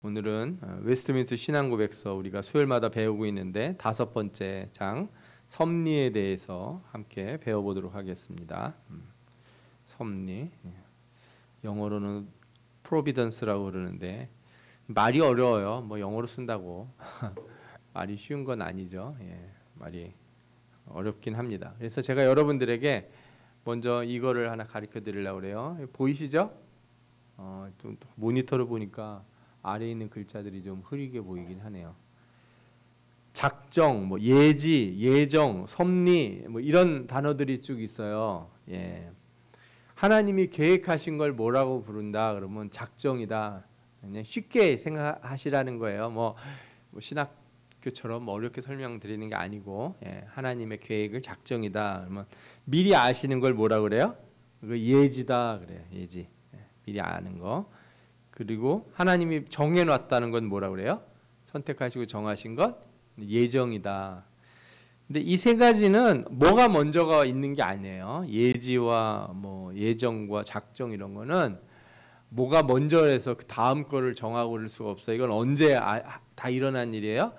오늘은 웨스트민스터 신앙고백서 우리가 수요일마다 배우고 있는데 5번째 장 섭리에 대해서 함께 배워보도록 하겠습니다. 섭리, 영어로는 프로비던스라고 그러는데 말이 어려워요. 뭐 영어로 쓴다고 말이 쉬운 건 아니죠. 말이 어렵긴 합니다. 그래서 제가 여러분들에게 먼저 이거를 하나 가르쳐 드리려고 그래요. 보이시죠? 좀 모니터를 보니까 아래에 있는 글자들이 좀 흐리게 보이긴 하네요. 작정, 뭐 예지, 예정, 섭리, 뭐 이런 단어들이 쭉 있어요. 하나님이 계획하신 걸 뭐라고 부른다 그러면 작정이다. 그냥 쉽게 생각하시라는 거예요. 뭐 신학교처럼 어렵게 설명드리는 게 아니고, 하나님의 계획을 작정이다. 그러면 미리 아시는 걸 뭐라 그래요? 그 예지다 그래요. 예지, 미리 아는 거. 그리고 하나님이 정해놨다는 건 뭐라 그래요? 선택하시고 정하신 것 예정이다. 근데 이 세 가지는 뭐가 먼저가 있는 게 아니에요. 예지와 뭐 예정과 작정 이런 거는 뭐가 먼저 해서 그 다음 거를 정하고 그럴 수가 없어요. 이건 언제 다 일어난 일이에요?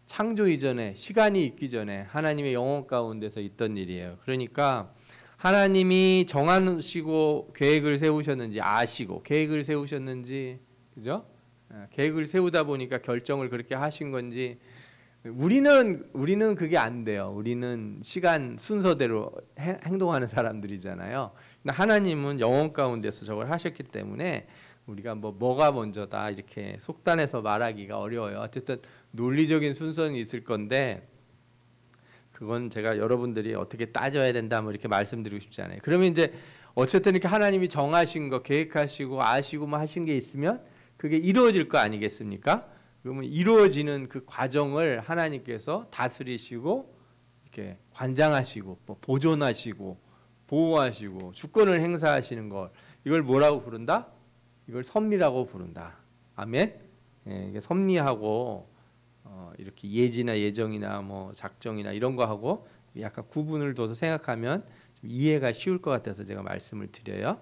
창조 이전에, 시간이 있기 전에 하나님의 영혼 가운데서 있던 일이에요. 그러니까 하나님이 정하시고 계획을 세우셨는지 아시고 계획을 세우셨는지, 그죠? 계획을 세우다 보니까 결정을 그렇게 하신 건지 우리는 그게 안 돼요. 우리는 시간 순서대로 행동하는 사람들이잖아요. 근데 하나님은 영혼 가운데서 저걸 하셨기 때문에 우리가 뭐가 먼저다 이렇게 속단해서 말하기가 어려워요. 어쨌든 논리적인 순서는 있을 건데 그건 제가 여러분들이 어떻게 따져야 된다 뭐 이렇게 말씀드리고 싶지 않아요. 그러면 이제 어쨌든 이렇게 하나님이 정하신 거, 계획하시고 아시고 뭐 하신 게 있으면 그게 이루어질 거 아니겠습니까? 그러면 이루어지는 그 과정을 하나님께서 다스리시고 이렇게 관장하시고 뭐 보존하시고 보호하시고 주권을 행사하시는 것, 이걸 뭐라고 부른다? 이걸 섭리라고 부른다. 아멘. 이게 섭리하고 이렇게 예지나 예정이나 뭐 작정이나 이런 거 하고 약간 구분을 둬서 생각하면 좀 이해가 쉬울 것 같아서 제가 말씀을 드려요.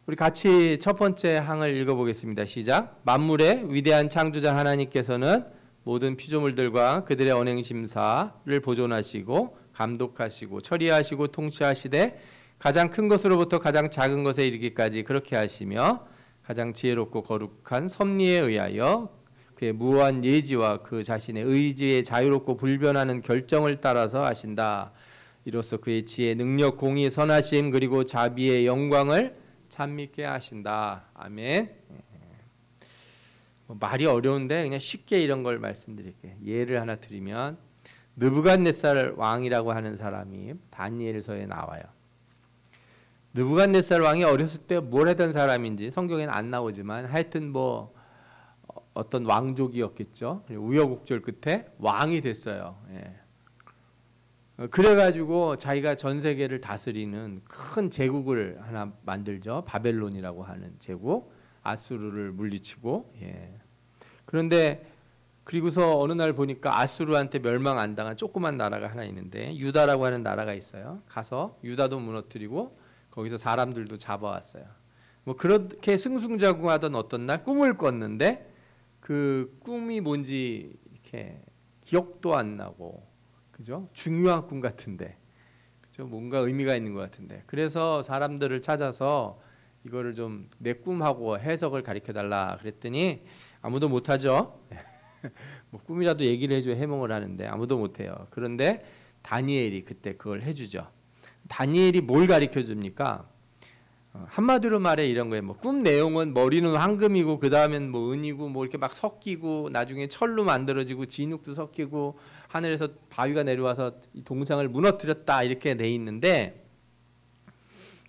우리 같이 첫 번째 항을 읽어보겠습니다. 시작. 만물의 위대한 창조자 하나님께서는 모든 피조물들과 그들의 언행심사를 보존하시고 감독하시고 처리하시고 통치하시되 가장 큰 것으로부터 가장 작은 것에 이르기까지 그렇게 하시며 가장 지혜롭고 거룩한 섭리에 의하여 그의 무한 예지와 그 자신의 의지에 자유롭고 불변하는 결정을 따라서 하신다. 이로써 그의 지혜, 능력, 공의, 선하심 그리고 자비의 영광을 찬미케 하신다. 아멘. 말이 어려운데 그냥 쉽게 이런 걸 말씀드릴게요. 예를 하나 드리면 느부갓네살 왕이라고 하는 사람이 다니엘서에 나와요. 느부갓네살 왕이 어렸을 때 뭘 하던 사람인지 성경에는 안 나오지만 하여튼 뭐 어떤 왕족이었겠죠. 우여곡절 끝에 왕이 됐어요. 그래가지고 자기가 전 세계를 다스리는 큰 제국을 하나 만들죠. 바벨론이라고 하는 제국, 아수르를 물리치고. 그런데 그리고서 어느 날 보니까 아수르한테 멸망 안 당한 조그만 나라가 하나 있는데 유다라고 하는 나라가 있어요. 가서 유다도 무너뜨리고 거기서 사람들도 잡아왔어요. 뭐 그렇게 승승장구하던 어떤 날 꿈을 꿨는데 그 꿈이 뭔지 이렇게 기억도 안 나고, 그죠? 중요한 꿈 같은데, 그죠? 뭔가 의미가 있는 것 같은데. 그래서 사람들을 찾아서 이거를 좀 내 꿈하고 해석을 가르쳐 달라 그랬더니 아무도 못하죠. 뭐 꿈이라도 얘기를 해줘 해몽을 하는데 아무도 못해요. 그런데 다니엘이 그때 그걸 해주죠. 다니엘이 뭘 가르쳐 줍니까? 한마디로 말해 이런 거예요. 뭐 꿈 내용은 머리는 황금이고 그 다음엔 뭐 은이고 뭐 이렇게 막 섞이고 나중에 철로 만들어지고 진흙도 섞이고 하늘에서 바위가 내려와서 이 동상을 무너뜨렸다 이렇게 돼 있는데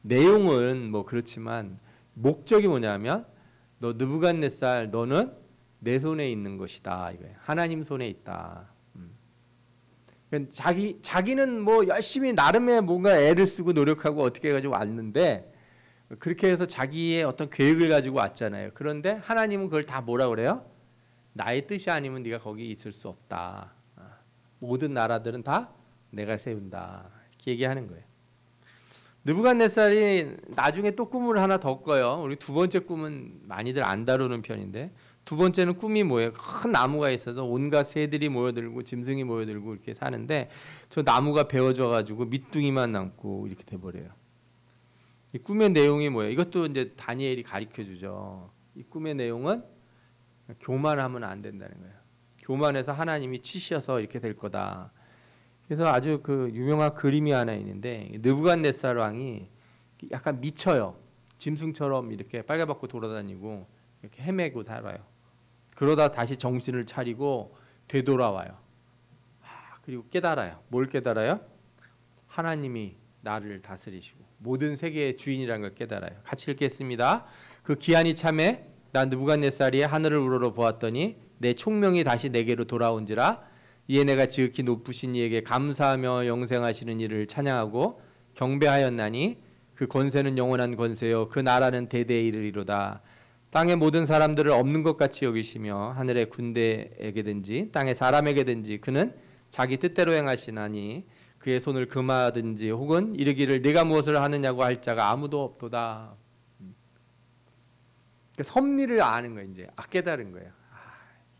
내용은 뭐 그렇지만 목적이 뭐냐면 너 느부갓네살 너는 내 손에 있는 것이다 이거예요. 하나님 손에 있다. 자기는 뭐 열심히 나름의 뭔가 애를 쓰고 노력하고 어떻게 해가지고 왔는데 그렇게 해서 자기의 어떤 계획을 가지고 왔잖아요. 그런데 하나님은 그걸 다 뭐라 그래요? 나의 뜻이 아니면 네가 거기 있을 수 없다. 모든 나라들은 다 내가 세운다. 이렇게 얘기하는 거예요. 느부갓네살이 나중에 또 꿈을 하나 더 꿔요. 우리 두 번째 꿈은 많이들 안 다루는 편인데 두 번째는 꿈이 뭐예요? 큰 나무가 있어서 온갖 새들이 모여들고 짐승이 모여들고 이렇게 사는데 저 나무가 베어져 가지고 밑둥이만 남고 이렇게 돼 버려요. 이 꿈의 내용이 뭐예요? 이것도 이제 다니엘이 가르쳐 주죠. 이 꿈의 내용은 교만하면 안 된다는 거예요. 교만해서 하나님이 치셔서 이렇게 될 거다. 그래서 아주 그 유명한 그림이 하나 있는데 느부갓네살 왕이 약간 미쳐요. 짐승처럼 이렇게 빨개벗고 돌아다니고 이렇게 헤매고 살아요. 그러다 다시 정신을 차리고 되돌아와요. 그리고 깨달아요. 뭘 깨달아요? 하나님이 나를 다스리시고 모든 세계의 주인이라는 걸 깨달아요. 같이 읽겠습니다. 그 기한이 참에 난 느부갓네살이 하늘을 우러러 보았더니 내 총명이 다시 내게로 돌아온지라 이에 내가 지극히 높으신 이에게 감사하며 영생하시는 이를 찬양하고 경배하였나니 그 권세는 영원한 권세요 그 나라는 대대에 이르리로다. 땅의 모든 사람들을 없는 것 같이 여기시며 하늘의 군대에게든지 땅의 사람에게든지 그는 자기 뜻대로 행하시나니 그의 손을 금하든지 혹은 이르기를 네가 무엇을 하느냐고 할 자가 아무도 없도다. 그러니까 섭리를 아는 거예요. 이제 깨달은 거예요.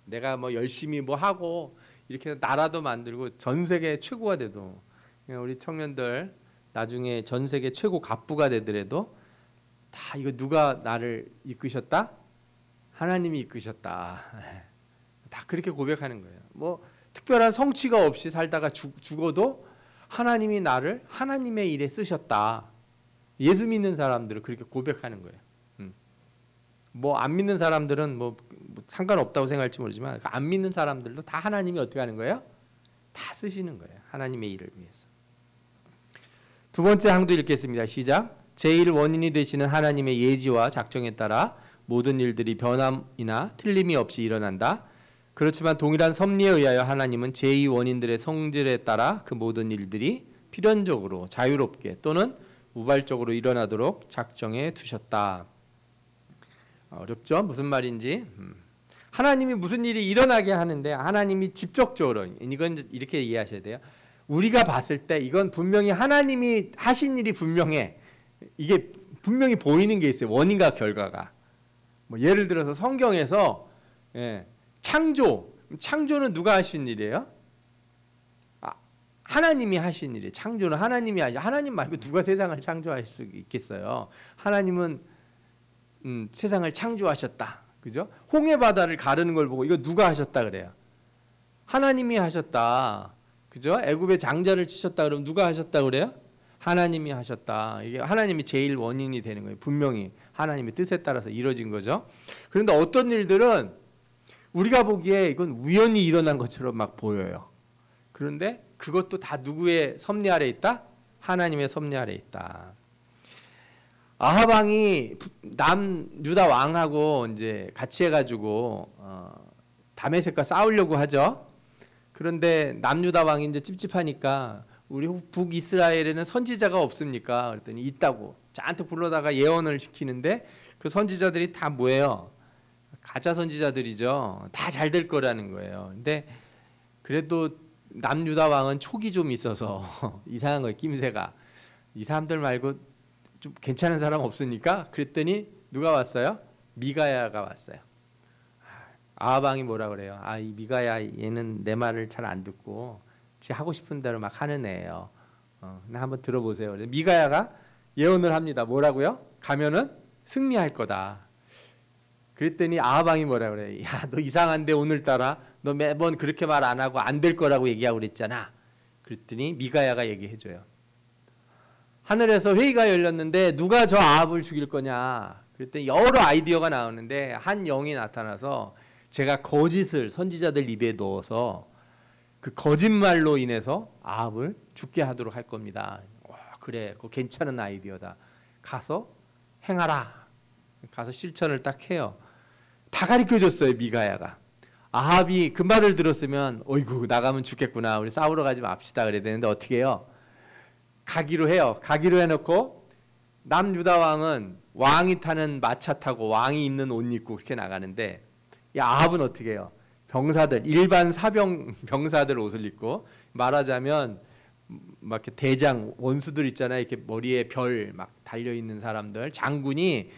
내가 뭐 열심히 뭐 하고 이렇게 나라도 만들고 전 세계 최고가 돼도 우리 청년들 나중에 전 세계 최고 갑부가 되더라도 다 이거 누가 나를 이끄셨다? 하나님이 이끄셨다. 다 그렇게 고백하는 거예요. 뭐 특별한 성취가 없이 살다가 죽어도 하나님이 나를 하나님의 일에 쓰셨다. 예수 믿는 사람들은 그렇게 고백하는 거예요. 뭐 안 믿는 사람들은 뭐 상관없다고 생각할지 모르지만 안 믿는 사람들도 다 하나님이 어떻게 하는 거예요? 다 쓰시는 거예요. 하나님의 일을 위해서. 두 번째 항도 읽겠습니다. 시작. 제1 원인이 되시는 하나님의 예지와 작정에 따라 모든 일들이 변함이나 틀림이 없이 일어난다. 그렇지만 동일한 섭리에 의하여 하나님은 제2 원인들의 성질에 따라 그 모든 일들이 필연적으로 자유롭게 또는 우발적으로 일어나도록 작정해 두셨다. 어렵죠? 무슨 말인지. 하나님이 무슨 일이 일어나게 하는데 하나님이 직접적으로 이건 이렇게 이해하셔야 돼요. 우리가 봤을 때 이건 분명히 하나님이 하신 일이 분명해. 이게 분명히 보이는 게 있어요. 원인과 결과가. 뭐 예를 들어서 성경에서 창조는 누가 하신 일이에요? 하나님이 하신 일이에요. 창조는 하나님이 하시. 하나님 말고 누가 세상을 창조할 수 있겠어요? 하나님은 세상을 창조하셨다. 그죠? 홍해 바다를 가르는 걸 보고 이거 누가 하셨다 그래요? 하나님이 하셨다. 그죠? 애굽의 장자를 치셨다 그러면 누가 하셨다 그래요? 하나님이 하셨다. 이게 하나님이 제일 원인이 되는 거예요. 분명히 하나님의 뜻에 따라서 이루어진 거죠. 그런데 어떤 일들은 우리가 보기에 이건 우연히 일어난 것처럼 막 보여요. 그런데 그것도 다 누구의 섭리 아래 있다? 하나님의 섭리 아래 있다. 아합 왕이 남유다 왕하고 이제 같이 해가지고 다메섹과 싸우려고 하죠. 그런데 남유다 왕이 이제 찝찝하니까 우리 북이스라엘에는 선지자가 없습니까? 그랬더니 있다고 잔뜩 불러다가 예언을 시키는데 그 선지자들이 다 뭐예요? 가짜 선지자들이죠. 다 잘 될 거라는 거예요. 근데 그래도 남유다 왕은 촉이 좀 있어서 이상한 거예요. 낌새가. 이 사람들 말고 좀 괜찮은 사람 없으니까 그랬더니 누가 왔어요? 미가야가 왔어요. 아합 왕이 뭐라 그래요? 이 미가야 얘는 내 말을 잘 안 듣고 지 하고 싶은 대로 막 하는 애예요. 한번 들어보세요. 미가야가 예언을 합니다. 뭐라고요? 가면은 승리할 거다. 그랬더니 아합 왕이 뭐라 그래요? 야, 너 이상한데 오늘따라 너 매번 그렇게 말 안 하고 안 될 거라고 얘기하고 그랬잖아. 그랬더니 미가야가 얘기해줘요. 하늘에서 회의가 열렸는데 누가 저 아합을 죽일 거냐. 그랬더니 여러 아이디어가 나오는데 한 영이 나타나서 제가 거짓을 선지자들 입에 넣어서 그 거짓말로 인해서 아합을 죽게 하도록 할 겁니다. 그래, 그거 괜찮은 아이디어다. 가서 행하라. 가서 실천을 딱 해요. 다 가르쳐줬어요. 미가야가. 아합이 그 말을 들었으면 어이구 나가면 죽겠구나. 우리 싸우러 가지 맙시다. 그래야 되는데 어떻게 해요? 가기로 해요. 가기로 해놓고 남유다 왕은 왕이 타는 마차 타고 왕이 입는 옷 입고 그렇게 나가는데 이 아합은 어떻게 해요? 병사들 일반 사병 병사들 옷을 입고 말하자면 막 이렇게 대장 원수들 있잖아요. 이렇게 머리에 별 막 달려 있는 사람들 장군이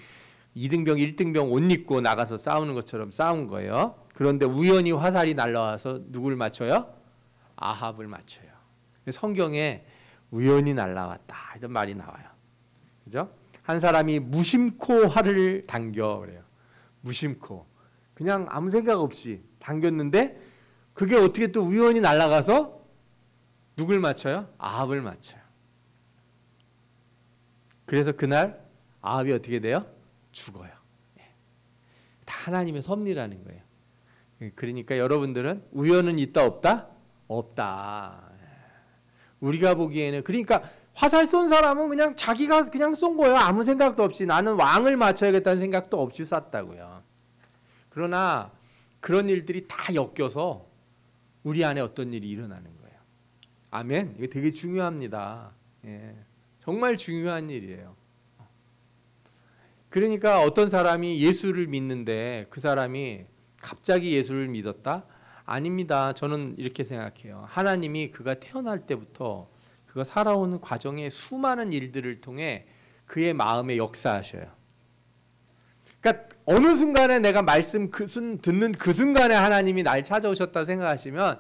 2등병, 1등병 옷 입고 나가서 싸우는 것처럼 싸운 거예요. 그런데 우연히 화살이 날라와서 누굴 맞춰요? 아합을 맞춰요. 성경에 우연히 날라왔다 이런 말이 나와요. 그죠? 한 사람이 무심코 활을 당겨 그래요. 무심코 그냥 아무 생각 없이 당겼는데 그게 어떻게 또 우연히 날아가서 누굴 맞춰요? 아합을 맞춰요. 그래서 그날 아합이 어떻게 돼요? 죽어요. 다 하나님의 섭리라는 거예요. 그러니까 여러분들은 우연은 있다 없다? 없다. 우리가 보기에는 그러니까 화살 쏜 사람은 그냥 자기가 그냥 쏜 거예요. 아무 생각도 없이 나는 왕을 맞춰야겠다는 생각도 없이 쐈다고요. 그러나 그런 일들이 다 엮여서 우리 안에 어떤 일이 일어나는 거예요. 아멘. 이게 되게 중요합니다. 예, 정말 중요한 일이에요. 그러니까 어떤 사람이 예수를 믿는데 그 사람이 갑자기 예수를 믿었다? 아닙니다. 저는 이렇게 생각해요. 하나님이 그가 태어날 때부터 그가 살아오는 과정에 수많은 일들을 통해 그의 마음에 역사하셔요. 그러니까 어느 순간에 내가 말씀 듣는 그 순간에 하나님이 날 찾아오셨다 생각하시면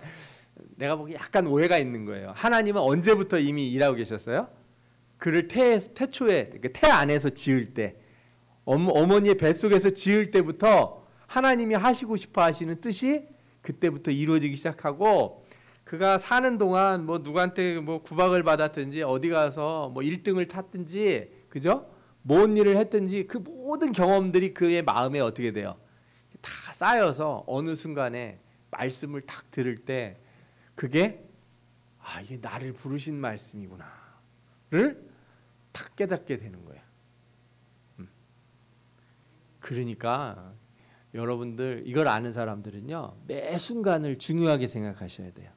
내가 보기에 약간 오해가 있는 거예요. 하나님은 언제부터 이미 일하고 계셨어요? 그를 태초에 태 안에서 지을 때 어머니의 뱃속에서 지을 때부터 하나님이 하시고 싶어 하시는 뜻이 그때부터 이루어지기 시작하고 그가 사는 동안 뭐 누구한테 뭐 구박을 받았든지 어디 가서 뭐 1등을 탔든지 그죠? 뭔 일을 했든지 그 모든 경험들이 그의 마음에 어떻게 돼요? 다 쌓여서 어느 순간에 말씀을 딱 들을 때 그게 아 이게 나를 부르신 말씀이구나를 딱 깨닫게 되는 거예요. 그러니까 여러분들 이걸 아는 사람들은요 매 순간을 중요하게 생각하셔야 돼요.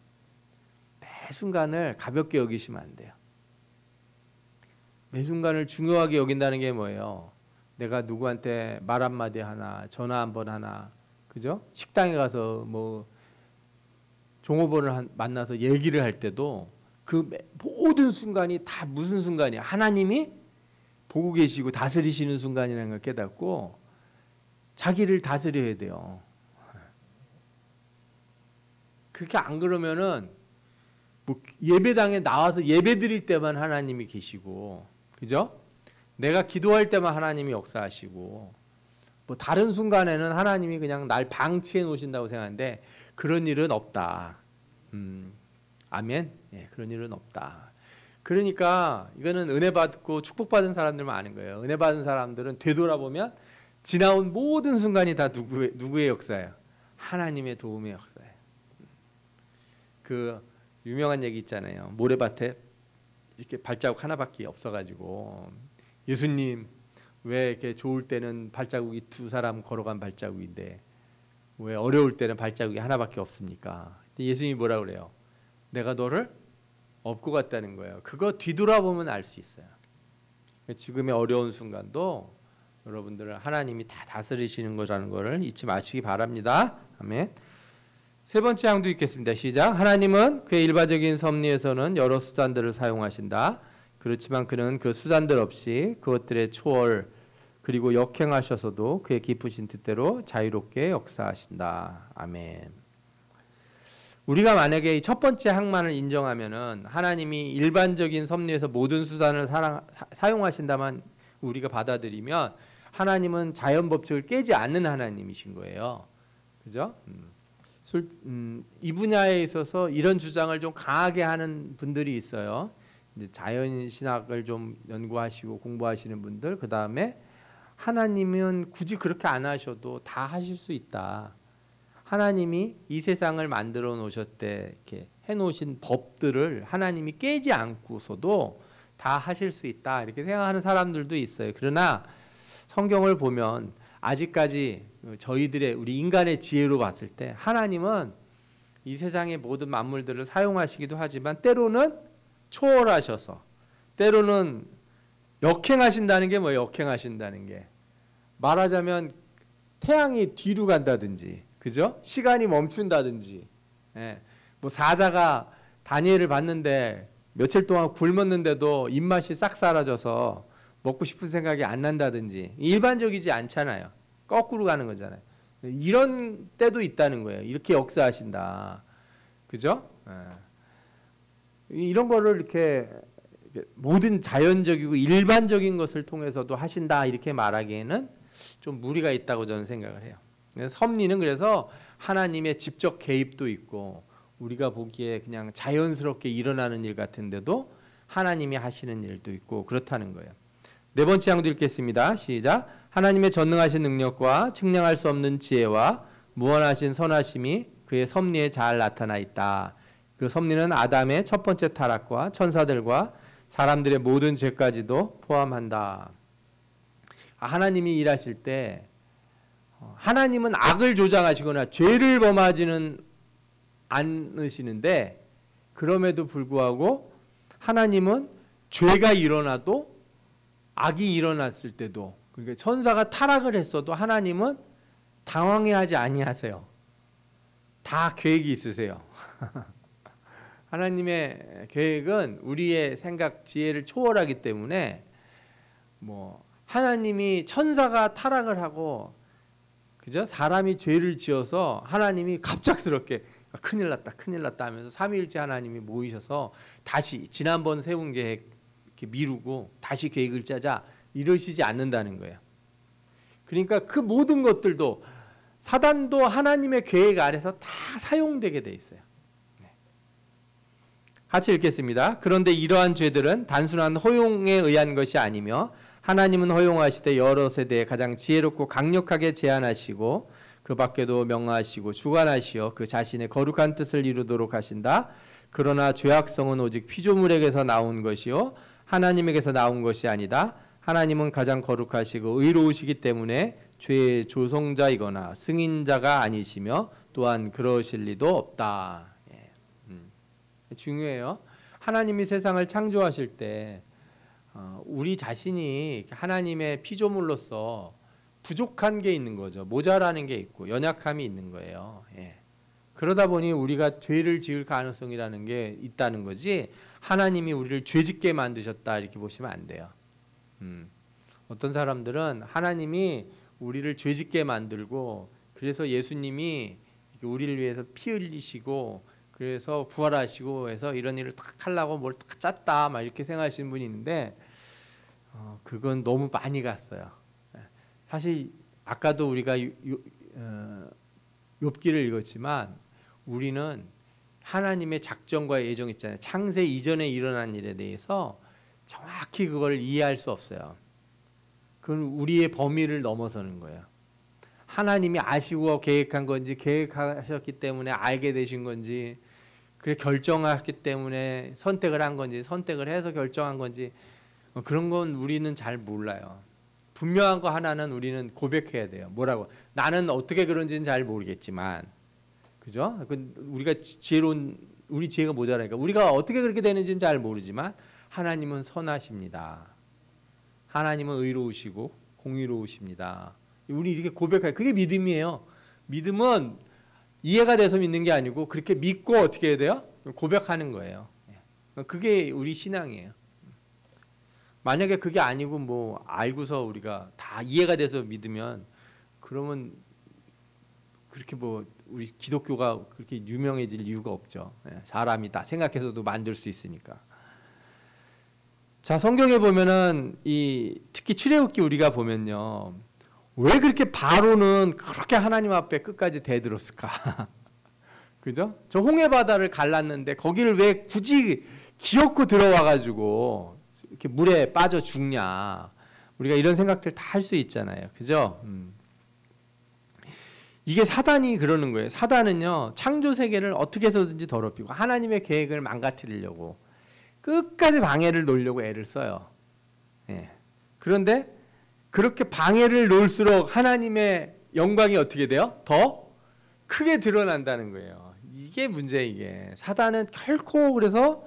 매 순간을 가볍게 여기시면 안 돼요. 매 순간을 중요하게 여긴다는 게 뭐예요? 내가 누구한테 말 한마디 하나 전화 한번 하나 그죠? 식당에 가서 뭐 종업원을 만나서 얘기를 할 때도 그 모든 순간이 다 무슨 순간이야? 하나님이 보고 계시고 다스리시는 순간이라는 걸 깨닫고 자기를 다스려야 돼요. 그렇게 안 그러면은 뭐 예배당에 나와서 예배 드릴 때만 하나님이 계시고 그죠? 내가 기도할 때만 하나님이 역사하시고 뭐 다른 순간에는 하나님이 그냥 날 방치해 놓으신다고 생각하는데 그런 일은 없다. 아멘. 예, 그런 일은 없다. 그러니까 이거는 은혜 받고 축복받은 사람들만 아는 거예요. 은혜 받은 사람들은 되돌아보면 지나온 모든 순간이 다 누구의 역사예요? 하나님의 도움의 역사예요. 그 유명한 얘기 있잖아요. 모래밭에 이렇게 발자국 하나밖에 없어가지고 예수님 왜 이렇게 좋을 때는 발자국이 두 사람 걸어간 발자국인데 왜 어려울 때는 발자국이 하나밖에 없습니까? 예수님이 뭐라 그래요? 내가 너를 업고 갔다는 거예요. 그거 뒤돌아보면 알 수 있어요. 지금의 어려운 순간도 여러분들을 하나님이 다 다스리시는 거라는 것을 잊지 마시기 바랍니다. 아멘. 세 번째 항도 읽겠습니다. 시작. 하나님은 그의 일반적인 섭리에서는 여러 수단들을 사용하신다. 그렇지만 그는 그 수단들 없이 그것들의 초월 그리고 역행하셔서도 그의 깊으신 뜻대로 자유롭게 역사하신다. 아멘. 우리가 만약에 첫 번째 항만을 인정하면은 하나님이 일반적인 섭리에서 모든 수단을 사용하신다만 우리가 받아들이면 하나님은 자연 법칙을 깨지 않는 하나님이신 거예요. 그죠? 이 분야에 있어서 이런 주장을 좀 강하게 하는 분들이 있어요. 이제 자연 신학을 좀 연구하시고 공부하시는 분들, 그 다음에 하나님은 굳이 그렇게 안 하셔도 다 하실 수 있다. 하나님이 이 세상을 만들어 놓으셨대 이렇게 해놓으신 법들을 하나님이 깨지 않고서도 다 하실 수 있다 이렇게 생각하는 사람들도 있어요. 그러나 성경을 보면 아직까지 저희들의 우리 인간의 지혜로 봤을 때 하나님은 이 세상의 모든 만물들을 사용하시기도 하지만 때로는 초월하셔서 때로는 역행하신다는 게 뭐예요? 역행하신다는 게 말하자면 태양이 뒤로 간다든지 그죠? 시간이 멈춘다든지 예. 뭐 사자가 다니엘을 봤는데 며칠 동안 굶었는데도 입맛이 싹 사라져서 먹고 싶은 생각이 안 난다든지 일반적이지 않잖아요. 거꾸로 가는 거잖아요. 이런 때도 있다는 거예요. 이렇게 역사하신다. 그죠? 이런 거를 이렇게 모든 자연적이고 일반적인 것을 통해서도 하신다 이렇게 말하기에는 좀 무리가 있다고 저는 생각을 해요. 섭리는 그래서 하나님의 직접 개입도 있고 우리가 보기에 그냥 자연스럽게 일어나는 일 같은데도 하나님이 하시는 일도 있고 그렇다는 거예요. 네 번째 항도 읽겠습니다. 시작. 하나님의 전능하신 능력과 측량할 수 없는 지혜와 무한하신 선하심이 그의 섭리에 잘 나타나 있다. 그 섭리는 아담의 첫 번째 타락과 천사들과 사람들의 모든 죄까지도 포함한다. 하나님이 일하실 때 하나님은 악을 조장하시거나 죄를 범하지는 않으시는데 그럼에도 불구하고 하나님은 죄가 일어나도 악이 일어났을 때도 그러니까 천사가 타락을 했어도 하나님은 당황해하지 아니하세요. 다 계획이 있으세요. 하나님의 계획은 우리의 생각 지혜를 초월하기 때문에 뭐 하나님이 천사가 타락을 하고 그죠? 사람이 죄를 지어서 하나님이 갑작스럽게 큰일 났다 큰일 났다 하면서 삼위일체 하나님이 모이셔서 다시 지난번 세운 계획 이렇게 미루고 다시 계획을 짜자 이러시지 않는다는 거예요. 그러니까 그 모든 것들도 사단도 하나님의 계획 아래서 다 사용되게 돼 있어요. 같이 읽겠습니다. 그런데 이러한 죄들은 단순한 허용에 의한 것이 아니며 하나님은 허용하시되 여러 세대에 가장 지혜롭고 강력하게 제한하시고 그 밖에도 명하시고 주관하시어 그 자신의 거룩한 뜻을 이루도록 하신다. 그러나 죄악성은 오직 피조물에게서 나온 것이요 하나님에게서 나온 것이 아니다. 하나님은 가장 거룩하시고 의로우시기 때문에 죄의 조성자이거나 승인자가 아니시며 또한 그러실 리도 없다. 중요해요. 하나님이 세상을 창조하실 때 우리 자신이 하나님의 피조물로서 부족한 게 있는 거죠. 모자라는 게 있고 연약함이 있는 거예요. 그러다 보니 우리가 죄를 지을 가능성이라는 게 있다는 거지 하나님이 우리를 죄짓게 만드셨다 이렇게 보시면 안 돼요. 어떤 사람들은 하나님이 우리를 죄짓게 만들고 그래서 예수님이 우리를 위해서 피 흘리시고 그래서 부활하시고 해서 이런 일을 딱 하려고 뭘 딱 짰다 막 이렇게 생각하시는 분이 있는데 그건 너무 많이 갔어요. 사실 아까도 우리가 욥기를 읽었지만 우리는 하나님의 작정과 예정 있잖아요. 창세 이전에 일어난 일에 대해서 정확히 그걸 이해할 수 없어요. 그건 우리의 범위를 넘어서는 거예요. 하나님이 아시고 계획한 건지 계획하셨기 때문에 알게 되신 건지 그래 결정하셨기 때문에 선택을 한 건지 선택을 해서 결정한 건지 그런 건 우리는 잘 몰라요. 분명한 거 하나는 우리는 고백해야 돼요. 뭐라고? 나는 어떻게 그런지는 잘 모르겠지만 그죠? 우리가 지혜로운 우리 지혜가 모자라니까 우리가 어떻게 그렇게 되는지는 잘 모르지만 하나님은 선하십니다. 하나님은 의로우시고 공의로우십니다. 우리 이렇게 고백할 그게 믿음이에요. 믿음은 이해가 돼서 믿는 게 아니고 그렇게 믿고 어떻게 해야 돼요? 고백하는 거예요. 그게 우리 신앙이에요. 만약에 그게 아니고 뭐 알고서 우리가 다 이해가 돼서 믿으면 그러면 그렇게 뭐 우리 기독교가 그렇게 유명해질 이유가 없죠. 사람이 다 생각해서도 만들 수 있으니까. 자, 성경에 보면은 특히 출애굽기 우리가 보면요. 왜 그렇게 바로는 그렇게 하나님 앞에 끝까지 대들었을까? 그죠? 저 홍해 바다를 갈랐는데 거기를 왜 굳이 기어코 들어와 가지고 이렇게 물에 빠져 죽냐? 우리가 이런 생각들 다 할 수 있잖아요. 그죠? 이게 사단이 그러는 거예요. 사단은요. 창조 세계를 어떻게 해서든지 더럽히고 하나님의 계획을 망가뜨리려고 끝까지 방해를 놓으려고 애를 써요. 그런데 그렇게 방해를 놓을수록 하나님의 영광이 어떻게 돼요? 더 크게 드러난다는 거예요. 이게 문제 이게. 사단은 결코 그래서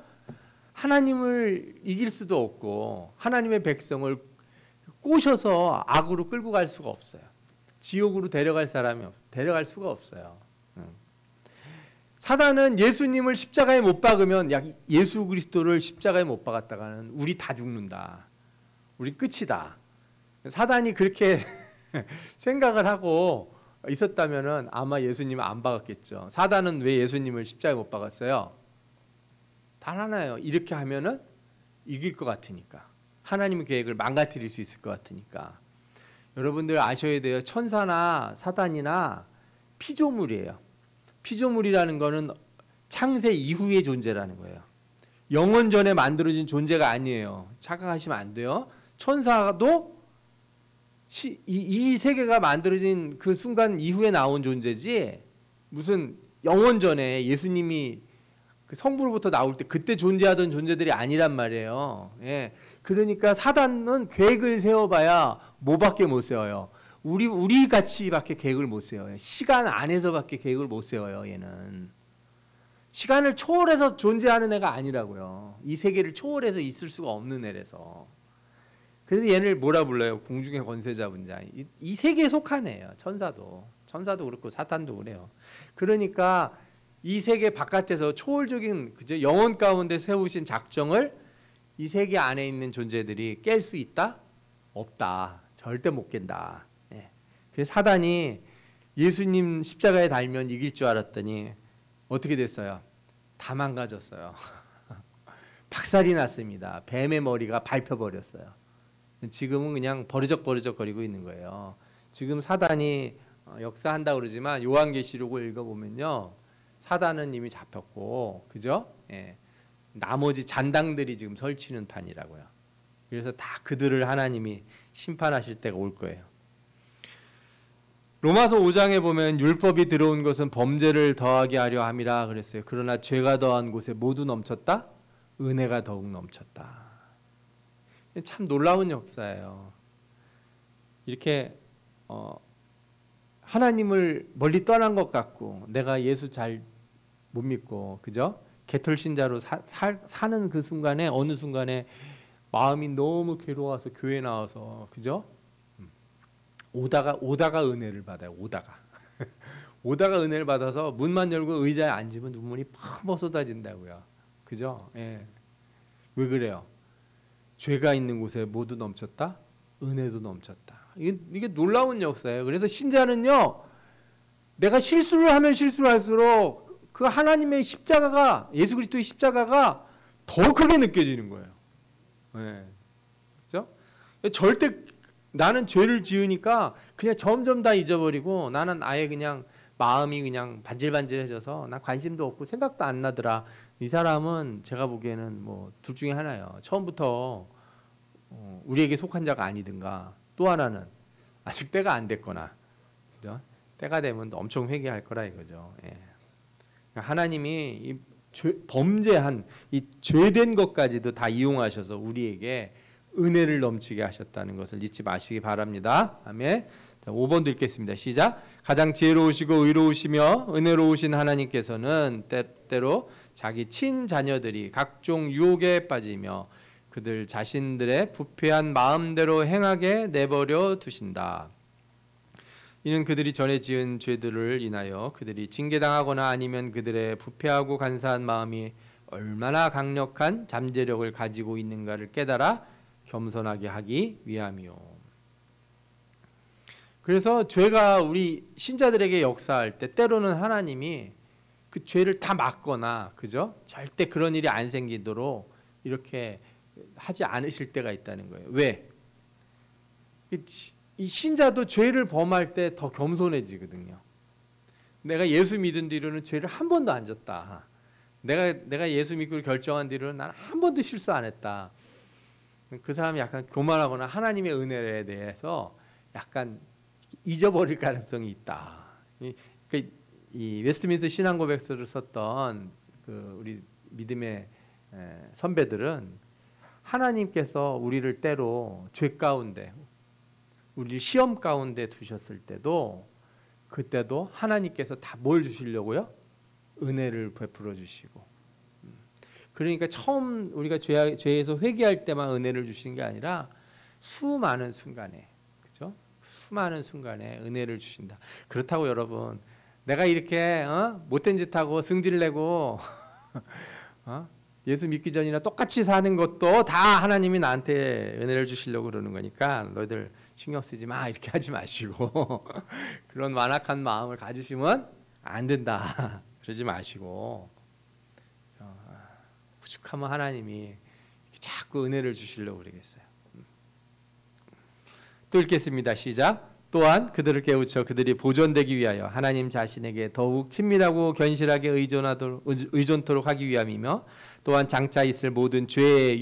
하나님을 이길 수도 없고 하나님의 백성을 꼬셔서 악으로 끌고 갈 수가 없어요. 지옥으로 데려갈 사람이 데려갈 수가 없어요. 사단은 예수님을 십자가에 못 박으면 예수 그리스도를 십자가에 못 박았다가는 우리 다 죽는다. 우리 끝이다. 사단이 그렇게 생각을 하고 있었다면은 아마 예수님은 안 박았겠죠. 사단은 왜 예수님을 십자가에 못 박았어요? 단 하나예요. 이렇게 하면은 이길 것 같으니까. 하나님의 계획을 망가뜨릴 수 있을 것 같으니까. 여러분들 아셔야 돼요. 천사나 사단이나 피조물이에요. 피조물이라는 거는 창세 이후의 존재라는 거예요. 영원 전에 만들어진 존재가 아니에요. 착각하시면 안 돼요. 천사도 이 세계가 만들어진 그 순간 이후에 나온 존재지, 무슨 영원 전에 예수님이 그 성부로부터 나올 때 그때 존재하던 존재들이 아니란 말이에요. 예. 그러니까 사단은 계획을 세워봐야 뭐밖에 못 세워요. 우리 같이밖에 계획을 못 세워요. 시간 안에서밖에 계획을 못 세워요. 얘는 시간을 초월해서 존재하는 애가 아니라고요. 이 세계를 초월해서 있을 수가 없는 애라서. 그래서 얘를 뭐라 불러요? 공중의 권세 잡은 자. 이 세계에 속한 애예요. 천사도 그렇고 사탄도 그래요. 그러니까 이 세계 바깥에서 초월적인 그죠? 영혼 가운데 세우신 작정을 이 세계 안에 있는 존재들이 깰 수 있다? 없다. 절대 못 깬다. 예. 그래서 사단이 예수님 십자가에 달면 이길 줄 알았더니 어떻게 됐어요? 다 망가졌어요. 박살이 났습니다. 뱀의 머리가 밟혀버렸어요. 지금은 그냥 버르적거리고 있는 거예요. 지금 사단이 역사한다 그러지만 요한계시록을 읽어보면요, 사단은 이미 잡혔고, 그죠? 예. 나머지 잔당들이 지금 설치는 판이라고요. 그래서 다 그들을 하나님이 심판하실 때가 올 거예요. 로마서 5장에 보면 율법이 들어온 것은 범죄를 더하게 하려 함이라 그랬어요. 그러나 죄가 더한 곳에 모두 넘쳤다? 은혜가 더욱 넘쳤다. 참 놀라운 역사예요. 이렇게 하나님을 멀리 떠난 것 같고 내가 예수 잘 못 믿고 그죠? 개털신자로 사는 그 순간에 어느 순간에 마음이 너무 괴로워서 교회 나와서 그죠? 오다가 은혜를 받아요. 오다가 은혜를 받아서 문만 열고 의자에 앉으면 눈물이 펑펑 쏟아진다고요. 그죠? 예. 왜 그래요? 죄가 있는 곳에 모두 넘쳤다? 은혜도 넘쳤다. 이게 놀라운 역사예요. 그래서 신자는요, 내가 실수를 하면 실수할수록 그 하나님의 십자가가, 예수 그리스도의 십자가가 더 크게 느껴지는 거예요. 네. 그죠? 절대 나는 죄를 지으니까 그냥 점점 다 잊어버리고 나는 아예 그냥 마음이 그냥 반질반질해져서 나 관심도 없고 생각도 안 나더라. 이 사람은 제가 보기에는 뭐 둘 중에 하나예요. 처음부터 우리에게 속한 자가 아니든가, 또 하나는 아직 때가 안 됐거나, 그죠? 때가 되면 엄청 회개할 거라 이거죠. 예. 하나님이 이 범죄한 이 죄된 것까지도 다 이용하셔서 우리에게 은혜를 넘치게 하셨다는 것을 잊지 마시기 바랍니다. 아멘. 자, 5번도 읽겠습니다. 시작. 가장 지혜로우시고 의로우시며 은혜로우신 하나님께서는 때때로 자기 친자녀들이 각종 유혹에 빠지며 그들 자신들의 부패한 마음대로 행하게 내버려 두신다. 이는 그들이 전에 지은 죄들을 인하여 그들이 징계당하거나 아니면 그들의 부패하고 간사한 마음이 얼마나 강력한 잠재력을 가지고 있는가를 깨달아 겸손하게 하기 위함이요. 그래서 죄가 우리 신자들에게 역사할 때 때로는 하나님이 그 죄를 다 막거나, 그죠? 절대 그런 일이 안 생기도록 이렇게 하지 않으실 때가 있다는 거예요. 왜? 이 신자도 죄를 범할 때 더 겸손해지거든요. 내가 예수 믿은 뒤로는 죄를 한 번도 안 졌다. 내가 예수 믿기로 결정한 뒤로는 나는 한 번도 실수 안 했다. 그 사람이 약간 교만하거나 하나님의 은혜에 대해서 약간 잊어버릴 가능성이 있다. 이 웨스트민스터 신앙고백서를 썼던 그 우리 믿음의 선배들은 하나님께서 우리를 때로 죄 가운데, 우리를 시험 가운데 두셨을 때도 그때도 하나님께서 다 뭘 주시려고요? 은혜를 베풀어 주시고. 그러니까 처음 우리가 죄에서 회개할 때만 은혜를 주시는 게 아니라 수많은 순간에, 그죠? 수많은 순간에 은혜를 주신다. 그렇다고 여러분, 내가 이렇게 못된 짓하고 승질내고 예수 믿기 전이나 똑같이 사는 것도 다 하나님이 나한테 은혜를 주시려고 그러는 거니까 너희들 신경 쓰지 마 이렇게 하지 마시고 그런 완악한 마음을 가지시면 안 된다 그러지 마시고 후죽하면 하나님이 자꾸 은혜를 주시려고 그러겠어요. 또 읽겠습니다. 시작. 또한 그들을 깨우쳐 그들이 보존되기 위하여 하나님 자신에게 더욱 친밀하고 견실하게 의존토록 하기 위함이며 또한 장차 있을 모든 죄의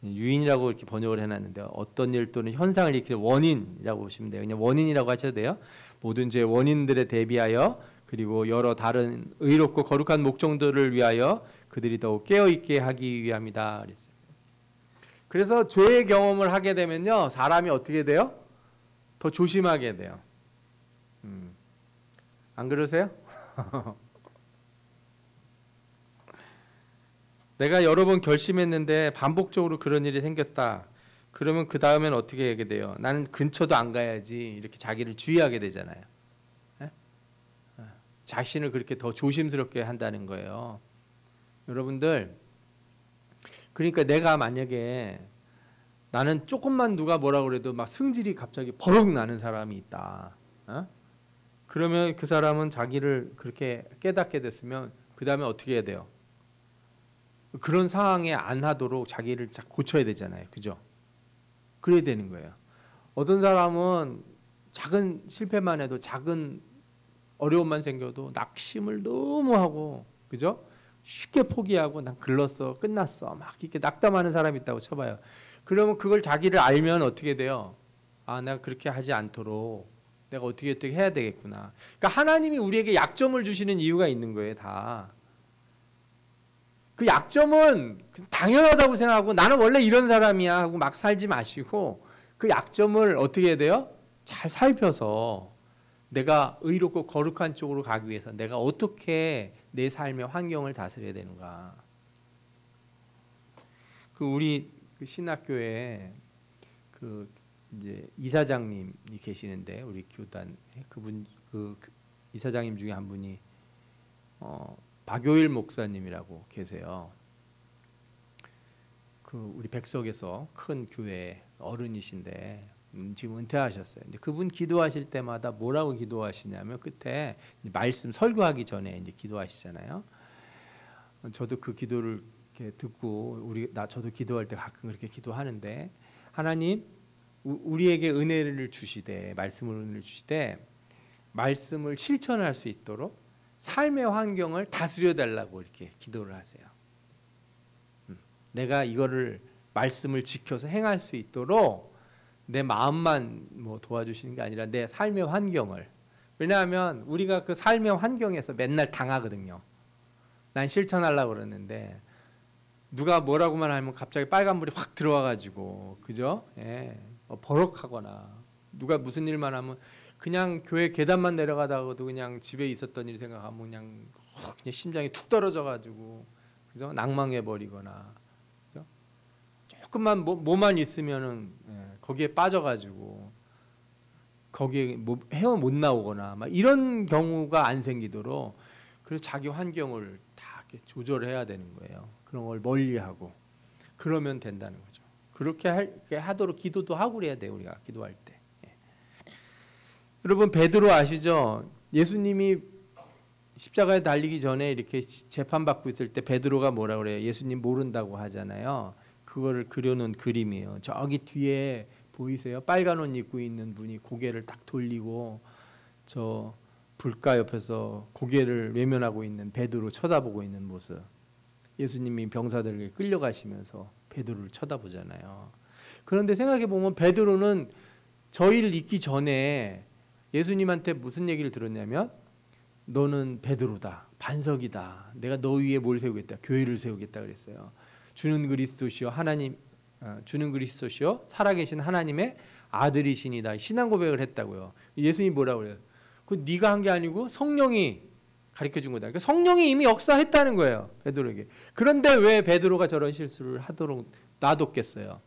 유인이라고 이렇게 번역을 해놨는데 어떤 일 또는 현상을 일으킬 원인이라고 보시면 돼요. 그냥 원인이라고 하셔도 돼요. 모든 죄의 원인들에 대비하여 그리고 여러 다른 의롭고 거룩한 목적들을 위하여 그들이 더욱 깨어있게 하기 위함이다 그랬어요. 그래서 죄의 경험을 하게 되면요 사람이 어떻게 돼요? 더 조심하게 돼요. 안 그러세요? 내가 여러 번 결심했는데 반복적으로 그런 일이 생겼다. 그러면 그 다음엔 어떻게 하게 돼요? 나는 근처도 안 가야지 이렇게 자기를 주의하게 되잖아요. 네? 자신을 그렇게 더 조심스럽게 한다는 거예요. 여러분들 그러니까 내가 만약에 나는 조금만 누가 뭐라 그래도 막 승질이 갑자기 버럭 나는 사람이 있다. 그러면 그 사람은 자기를 그렇게 깨닫게 됐으면 그 다음에 어떻게 해야 돼요? 그런 상황에 안 하도록 자기를 고쳐야 되잖아요. 그죠? 그래야 되는 거예요. 어떤 사람은 작은 실패만 해도 작은 어려움만 생겨도 낙심을 너무 하고 그죠? 쉽게 포기하고 난 글렀어 끝났어 막 이렇게 낙담하는 사람이 있다고 쳐봐요. 그러면 그걸 자기를 알면 어떻게 돼요? 아 내가 그렇게 하지 않도록 내가 어떻게 해야 되겠구나. 그러니까 하나님이 우리에게 약점을 주시는 이유가 있는 거예요. 다. 그 약점은 당연하다고 생각하고 나는 원래 이런 사람이야 하고 막 살지 마시고 그 약점을 어떻게 해야 돼요? 잘 살펴서 내가 의롭고 거룩한 쪽으로 가기 위해서 내가 어떻게 내 삶의 환경을 다스려야 되는가. 그 우리 그 신학교에 그 이제 이사장님이 계시는데 우리 교단 그분 그 이사장님 중에 한 분이 박요일 목사님이라고 계세요. 그 우리 백석에서 큰 교회 어른이신데 지금 은퇴하셨어요. 근데 그분 기도하실 때마다 뭐라고 기도하시냐면 끝에 말씀 설교하기 전에 이제 기도하시잖아요. 저도 그 기도를 이렇게 듣고 저도 기도할 때 가끔 그렇게 기도하는데 하나님 우리에게 은혜를 주시되 말씀을 은혜를 주시되 말씀을 실천할 수 있도록 삶의 환경을 다스려 달라고 이렇게 기도를 하세요. 내가 이거를 말씀을 지켜서 행할 수 있도록 내 마음만 뭐 도와주시는 게 아니라 내 삶의 환경을. 왜냐하면 우리가 그 삶의 환경에서 맨날 당하거든요. 난 실천하려고 그러는데 누가 뭐라고만 하면 갑자기 빨간불이 확 들어와가지고 그죠? 예. 버럭하거나 누가 무슨 일만 하면 그냥 교회 계단만 내려가다가도 그냥 집에 있었던 일 생각하면 그냥 심장이 툭 떨어져가지고 그죠? 낭망해 버리거나 그죠? 조금만 뭐만 있으면은 거기에 빠져가지고 거기에 헤어 못 나오거나 막 이런 경우가 안 생기도록 그래서 자기 환경을 다 이렇게 조절해야 되는 거예요. 그런 걸 멀리하고 그러면 된다는 거죠. 그렇게 하도록 기도도 하고 그래야 돼요. 우리가 기도할 때. 여러분 베드로 아시죠? 예수님이 십자가에 달리기 전에 이렇게 재판받고 있을 때 베드로가 뭐라 그래요? 예수님 모른다고 하잖아요. 그거를 그려놓은 그림이에요. 저기 뒤에 보이세요? 빨간 옷 입고 있는 분이 고개를 딱 돌리고 저 불가 옆에서 고개를 외면하고 있는 베드로 쳐다보고 있는 모습. 예수님이 병사들에게 끌려가시면서 베드로를 쳐다보잖아요. 그런데 생각해 보면 베드로는 저 일을 잊기 전에 예수님한테 무슨 얘기를 들었냐면 너는 베드로다. 반석이다. 내가 너 위에 뭘 세우겠다. 교회를 세우겠다 그랬어요. 주는 그리스도시요 하나님 주는 그리스도시요 살아계신 하나님의 아들이시니다. 신앙 고백을 했다고요. 예수님이 뭐라고 그래요? 그 네가 한 게 아니고 성령이 가르쳐 준 거다. 그러니까 성령이 이미 역사했다는 거예요. 베드로에게. 그런데 왜 베드로가 저런 실수를 하도록 놔뒀겠어요?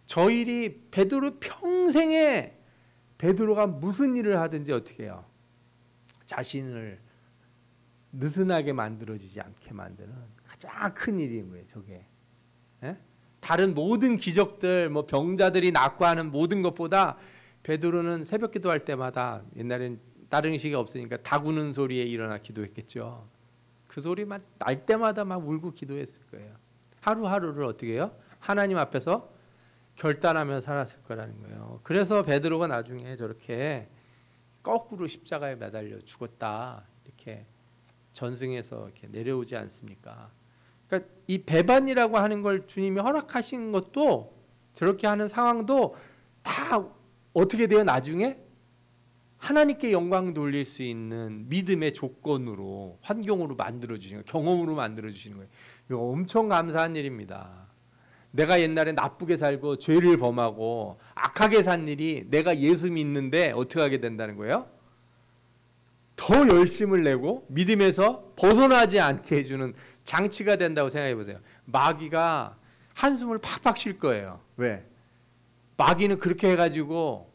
저 일이 베드로 평생에 베드로가 무슨 일을 하든지 어떻게 해요? 자신을 느슨하게 만들어지지 않게 만드는 가장 큰 일인 거예요. 저게. 예? 다른 모든 기적들, 뭐 병자들이 낫고 하는 모든 것보다 베드로는 새벽 기도할 때마다, 옛날엔 다른 의식이 없으니까 닭 우는 소리에 일어나 기도했겠죠. 그 소리만 날 때마다 막 울고 기도했을 거예요. 하루하루를 어떻게 해요? 하나님 앞에서 결단하며 살았을 거라는 거예요. 그래서 베드로가 나중에 저렇게 거꾸로 십자가에 매달려 죽었다, 이렇게 전승해서 이렇게 내려오지 않습니까? 그러니까 이 배반이라고 하는 걸 주님이 허락하신 것도, 저렇게 하는 상황도 다 어떻게 돼요? 나중에 하나님께 영광 돌릴 수 있는 믿음의 조건으로, 환경으로 만들어주시는 거예요. 경험으로 만들어주시는 거예요. 이거 엄청 감사한 일입니다. 내가 옛날에 나쁘게 살고 죄를 범하고 악하게 산 일이 내가 예수 믿는데 어떻게 하게 된다는 거예요? 더 열심을 내고 믿음에서 벗어나지 않게 해주는 장치가 된다고 생각해 보세요. 마귀가 한숨을 팍팍 쉴 거예요. 왜? 마귀는 그렇게 해가지고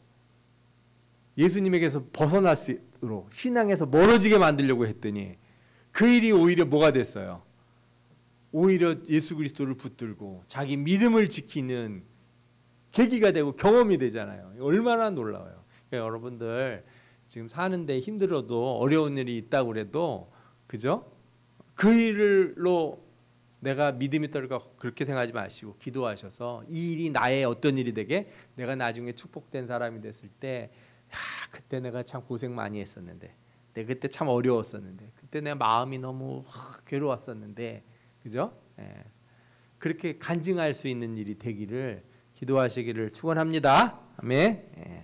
예수님에게서 벗어날수록 신앙에서 멀어지게 만들려고 했더니 그 일이 오히려 뭐가 됐어요? 오히려 예수 그리스도를 붙들고 자기 믿음을 지키는 계기가 되고 경험이 되잖아요. 얼마나 놀라워요. 그러니까 여러분들 지금 사는데 힘들어도, 어려운 일이 있다고 그래도, 그죠? 그 일로 내가 믿음이 떨어질까 그렇게 생각하지 마시고 기도하셔서 이 일이 나의 어떤 일이 되게, 내가 나중에 축복된 사람이 됐을 때, 그때 내가 참 고생 많이 했었는데, 내가 그때 참 어려웠었는데, 그때 내 마음이 너무 괴로웠었는데, 그죠? 예. 그렇게 간증할 수 있는 일이 되기를 기도하시기를 축원합니다. 아멘. 예.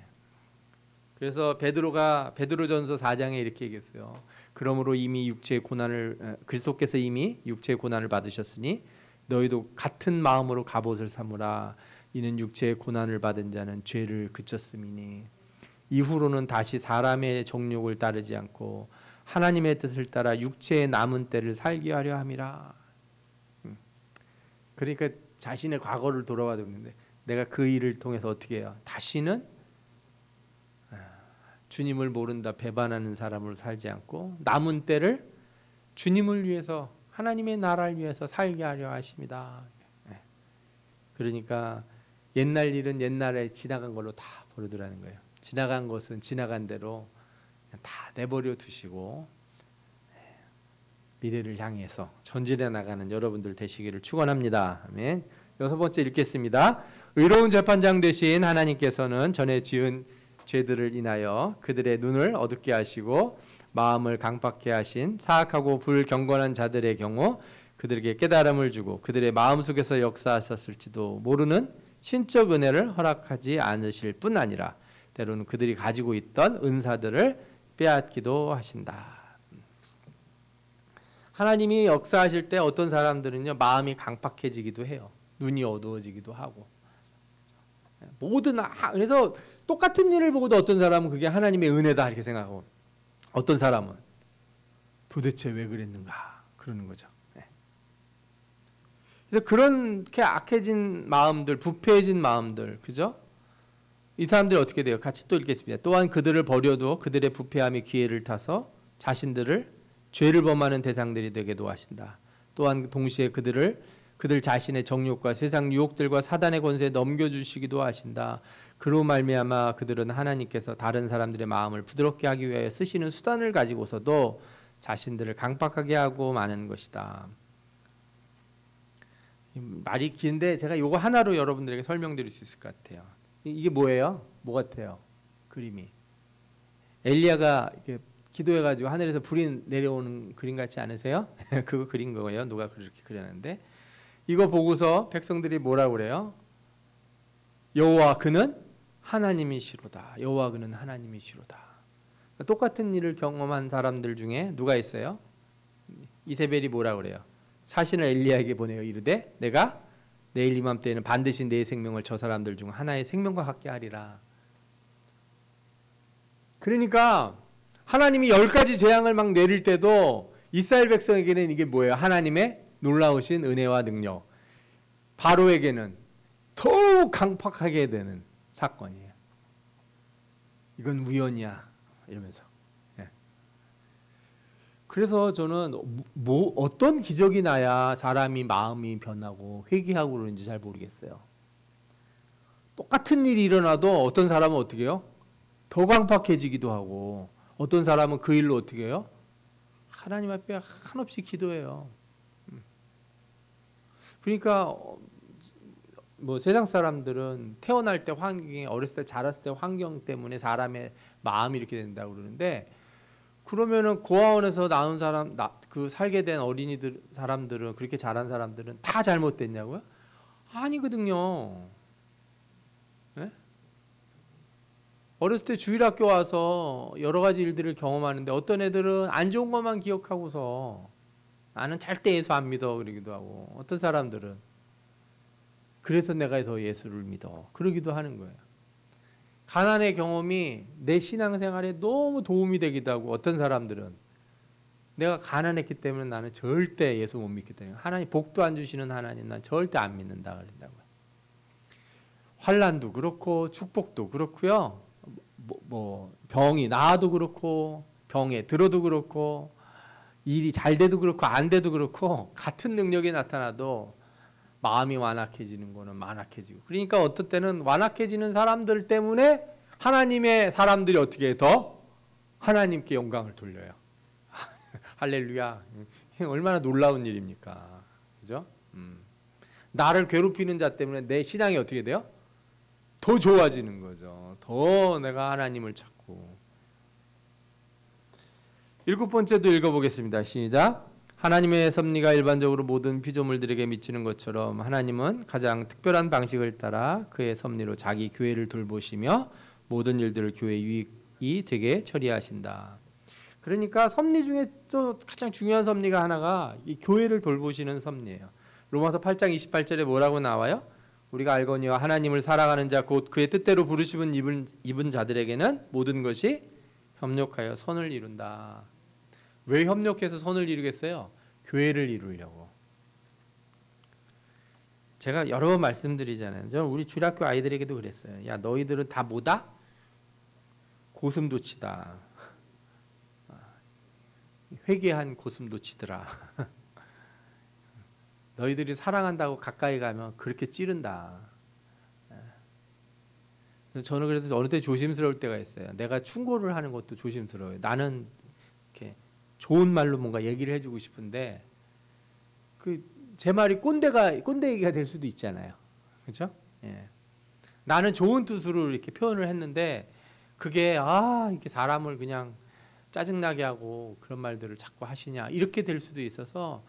그래서 베드로전서 4장에 이렇게 얘기했어요. 그러므로 이미 육체의 고난을, 그리스도께서 이미 육체의 고난을 받으셨으니 너희도 같은 마음으로 갑옷을 삼으라. 이는 육체의 고난을 받은 자는 죄를 그쳤음이니 이후로는 다시 사람의 정욕을 따르지 않고 하나님의 뜻을 따라 육체의 남은 때를 살게 하려 함이라. 그러니까 자신의 과거를 돌아봐도 있는데, 내가 그 일을 통해서 어떻게 해요? 다시는 주님을 모른다 배반하는 사람으로 살지 않고 남은 때를 주님을 위해서, 하나님의 나라를 위해서 살게 하려 하십니다. 그러니까 옛날 일은 옛날에 지나간 걸로 다 버려두라는 거예요. 지나간 것은 지나간 대로 다 내버려 두시고 미래를 향해서 전진해 나가는 여러분들 되시기를 축원합니다. 아멘. 6번째 읽겠습니다. 의로운 재판장 되신 하나님께서는 전에 지은 죄들을 인하여 그들의 눈을 어둡게 하시고 마음을 강팍해 하신 사악하고 불경건한 자들의 경우 그들에게 깨달음을 주고 그들의 마음속에서 역사하셨을지도 모르는 신적 은혜를 허락하지 않으실 뿐 아니라 때로는 그들이 가지고 있던 은사들을 빼앗기도 하신다. 하나님이 역사하실 때 어떤 사람들은요, 마음이 강팍해지기도 해요. 눈이 어두워지기도 하고. 그래서 똑같은 일을 보고도 어떤 사람은 그게 하나님의 은혜다 이렇게 생각하고, 어떤 사람은 도대체 왜 그랬는가 그러는 거죠. 그래서 그렇게 악해진 마음들, 부패해진 마음들, 그죠? 이 사람들이 어떻게 돼요? 같이 또 읽겠습니다. 또한 그들을 버려도 그들의 부패함이 기회를 타서 자신들을 죄를 범하는 대상들이 되게도 하신다. 또한 동시에 그들 자신의 정욕과 세상 유혹들과 사단의 권세에 넘겨주시기도 하신다. 그로 말미암아 그들은 하나님께서 다른 사람들의 마음을 부드럽게 하기 위해 쓰시는 수단을 가지고서도 자신들을 강팍하게 하고 마는 것이다. 말이 긴데 제가 이거 하나로 여러분들에게 설명드릴 수 있을 것 같아요. 이게 뭐예요? 뭐 같아요? 그림이 엘리야가 이렇게 기도해가지고 하늘에서 불이 내려오는 그림 같지 않으세요? 그거 그린 거예요. 누가 그렇게 그렸는데, 이거 보고서 백성들이 뭐라고 그래요? 여호와 그는 하나님이시로다. 여호와 그는 하나님이시로다. 똑같은 일을 경험한 사람들 중에 누가 있어요? 이세벨이 뭐라고 그래요? 사신을 엘리야에게 보내어 이르되 내가 내일 이맘때에는 반드시 내 생명을 저 사람들 중 하나의 생명과 같게 하리라. 그러니까 하나님이 10가지 재앙을 막 내릴 때도 이스라엘 백성에게는 이게 뭐예요? 하나님의 놀라우신 은혜와 능력. 바로에게는 더욱 강팍하게 되는 사건이에요. 이건 우연이야 이러면서. 그래서 저는 뭐 어떤 기적이 나야 사람이 마음이 변하고 회개하고 그러는지 잘 모르겠어요. 똑같은 일이 일어나도 어떤 사람은 어떻게 해요? 더 강팍해지기도 하고 어떤 사람은 그 일로 어떻게 해요? 하나님 앞에 한없이 기도해요. 그러니까 뭐 세상 사람들은 태어날 때 환경이 어렸을 때 자랐을 때 환경 때문에 사람의 마음이 이렇게 된다고 그러는데 그러면은 고아원에서 낳은 사람 그 살게 된 어린이들 사람들은 그렇게 자란 사람들은 다 잘못됐냐고요? 아니거든요. 네? 어렸을 때 주일학교 와서 여러 가지 일들을 경험하는데 어떤 애들은 안 좋은 것만 기억하고서 나는 절대 예수 안 믿어 그러기도 하고 어떤 사람들은 그래서 내가 더 예수를 믿어 그러기도 하는 거예요. 가난의 경험이 내 신앙생활에 너무 도움이 되기도 하고 어떤 사람들은 내가 가난했기 때문에 나는 절대 예수 못 믿기 때문에 하나님 복도 안 주시는 하나님 난 절대 안 믿는다 그런다고요. 환난도 그렇고 축복도 그렇고요. 뭐 병이 나아도 그렇고 병에 들어도 그렇고 일이 잘 돼도 그렇고 안 돼도 그렇고 같은 능력이 나타나도 마음이 완악해지는 거는 완악해지고 그러니까 어떤 때는 완악해지는 사람들 때문에 하나님의 사람들이 어떻게 더 하나님께 영광을 돌려요. 할렐루야. 얼마나 놀라운 일입니까? 그죠? 나를 괴롭히는 자 때문에 내 신앙이 어떻게 돼요? 더 좋아지는 거죠. 더 내가 하나님을 찾고. 7번째도 읽어보겠습니다. 시작. 하나님의 섭리가 일반적으로 모든 피조물들에게 미치는 것처럼 하나님은 가장 특별한 방식을 따라 그의 섭리로 자기 교회를 돌보시며 모든 일들을 교회의 유익이 되게 처리하신다. 그러니까 섭리 중에 또 가장 중요한 섭리가 하나가 이 교회를 돌보시는 섭리예요. 로마서 8장 28절에 뭐라고 나와요? 우리가 알거니와 하나님을 사랑하는 자 곧 그의 뜻대로 부르심은 입은 자들에게는 모든 것이 협력하여 선을 이룬다. 왜 협력해서 선을 이루겠어요? 교회를 이루려고. 제가 여러 번 말씀드리잖아요. 저는 우리 주일학교 아이들에게도 그랬어요. 야 너희들은 다 뭐다? 고슴도치다. 회개한 고슴도치더라. 너희들이 사랑한다고 가까이 가면 그렇게 찌른다. 저는 그래서 어느 때 조심스러울 때가 있어요. 내가 충고를 하는 것도 조심스러워요. 나는 이렇게 좋은 말로 뭔가 얘기를 해주고 싶은데 제 말이 꼰대 얘기가 될 수도 있잖아요. 그렇죠? 예. 나는 좋은 뜻으로 이렇게 표현을 했는데 그게 이렇게 사람을 그냥 짜증나게 하고 그런 말들을 자꾸 하시냐 이렇게 될 수도 있어서